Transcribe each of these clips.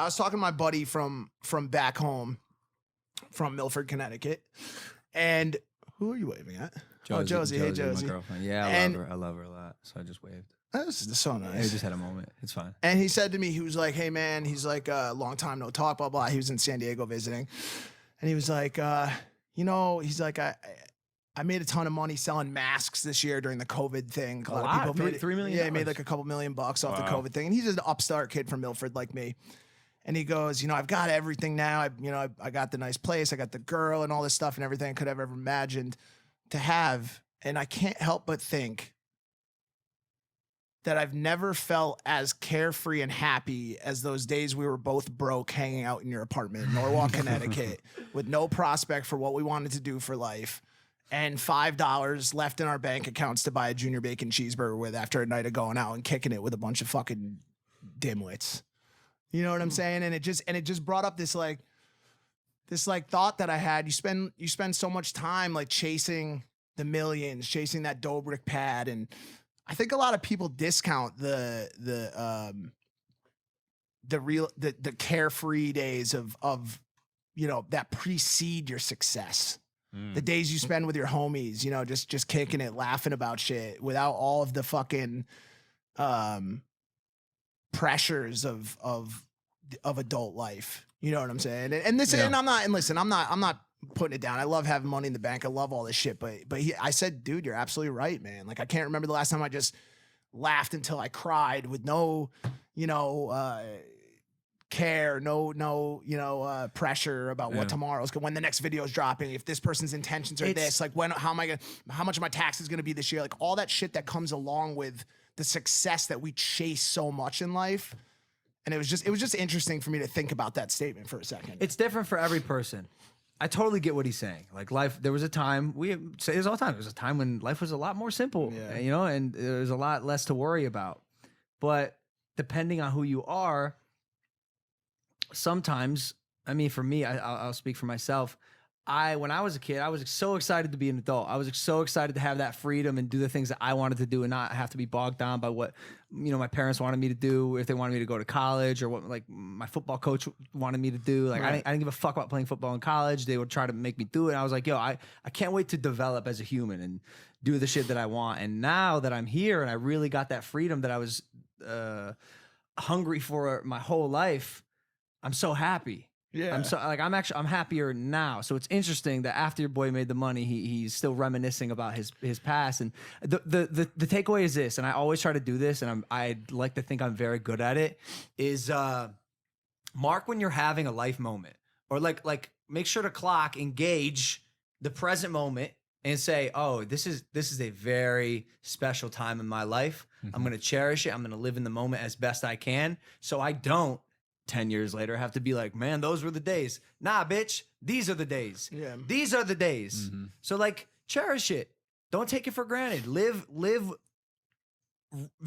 I was talking to my buddy from back home, from Milford, Connecticut, and who are you waving at? Josie. Hey, Josie. My girlfriend. Yeah, I love her a lot. So I just waved. This is so nice. Yeah, we just had a moment. It's fine. And he said to me, he was like, hey, man, he's like, long time no talk, blah, blah. He was in San Diego visiting. And he was like, he's like, I made a ton of money selling masks this year during the COVID thing. A lot of people made $3 million. Yeah, he made like a couple $1 million off the COVID thing. And he's an upstart kid from Milford like me. And he goes, I've got everything now. I got the nice place. I got the girl and all this stuff and everything I could have ever imagined to have. And I can't help but think that I've never felt as carefree and happy as those days we were both broke hanging out in your apartment in Norwalk, Connecticut, with no prospect for what we wanted to do for life and $5 left in our bank accounts to buy a junior bacon cheeseburger with after a night of going out and kicking it with a bunch of fucking dimwits. You know what I'm saying? And it just brought up this thought that I had. You spend so much time like chasing the millions, chasing that Dobrik pad, and I think a lot of people discount the carefree days of that precede your success. The days you spend with your homies, just kicking it, laughing about shit without all of the fucking pressures of adult life. You know what I'm saying? And I'm not putting it down. I love having money in the bank. I love all this shit. But I said, dude, you're absolutely right, man. Like I can't remember the last time I just laughed until I cried with no, care, no pressure about what tomorrow's, when the next video is dropping, if this person's intentions are this, like how much of my tax is going to be this year, like all that shit that comes along with the success that we chase so much in life. And it was just interesting for me to think about that statement for a second. It's different for every person. I totally get what he's saying. Like life, there was a time, we say this all the time, there was a time when life was a lot more simple, and there was a lot less to worry about. But depending on who you are, sometimes, I mean, for me, I'll speak for myself. When I was a kid, I was so excited to be an adult. I was so excited to have that freedom and do the things that I wanted to do and not have to be bogged down by what, my parents wanted me to do, if they wanted me to go to college or what, like my football coach wanted me to do. Like, I didn't give a fuck about playing football in college. They would try to make me do it. And I was like, yo, I can't wait to develop as a human and do the shit that I want. And now that I'm here and I really got that freedom that I was hungry for my whole life, I'm so happy. Yeah, I'm happier now. So it's interesting that after your boy made the money, he's still reminiscing about his past. And the takeaway is this, and I always try to do this, and I like to think I'm very good at it. Is mark when you're having a life moment, or like make sure to engage the present moment, and say, oh, this is a very special time in my life. Mm-hmm. I'm gonna cherish it. I'm gonna live in the moment as best I can, so I don't 10 years later have to be like, man, those were the days. Nah, bitch, these are the days. Yeah. These are the days. Mm-hmm. So like, cherish it. Don't take it for granted. Live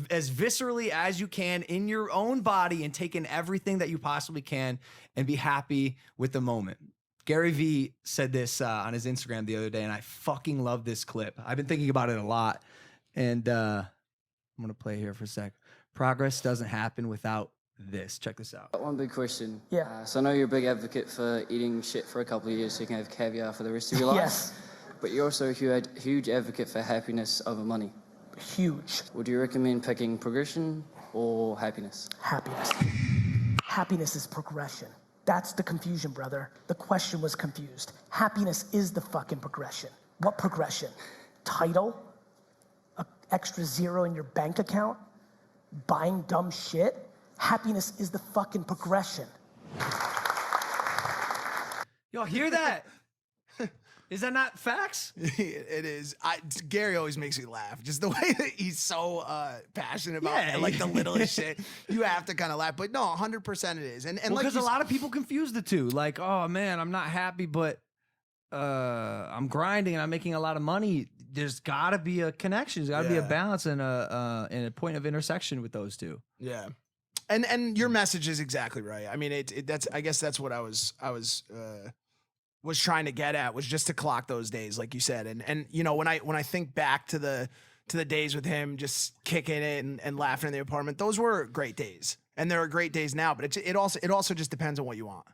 as viscerally as you can in your own body and take in everything that you possibly can and be happy with the moment. Gary Vee said this on his Instagram the other day, and I fucking love this clip. I've been thinking about it a lot. And I'm going to play here for a sec. Progress doesn't happen without this. Check this out. One big question. Yeah. So I know you're a big advocate for eating shit for a couple of years so you can have caviar for the rest of your life. Yes. But you're also a huge advocate for happiness over money. Huge. Would you recommend picking progression or happiness? Happiness. Happiness is progression. That's the confusion, brother. The question was confused. Happiness is the fucking progression. What progression? Title? An extra zero in your bank account? Buying dumb shit? Happiness is the fucking progression. Y'all hear that? Is that not facts? It is. Gary always makes me laugh. Just the way that he's so passionate about like the littlest shit. You have to kind of laugh. But no, 100% it is. And because a lot of people confuse the two. Like, oh man, I'm not happy, but I'm grinding and I'm making a lot of money. There's got to be a connection. There's got to be a balance and a point of intersection with those two. Yeah. And your message is exactly right. I mean, I guess that's what I was trying to get at, was just to clock those days, like you said. And when I think back to the days with him, just kicking it and laughing in the apartment, those were great days. And there are great days now, but it also just depends on what you want.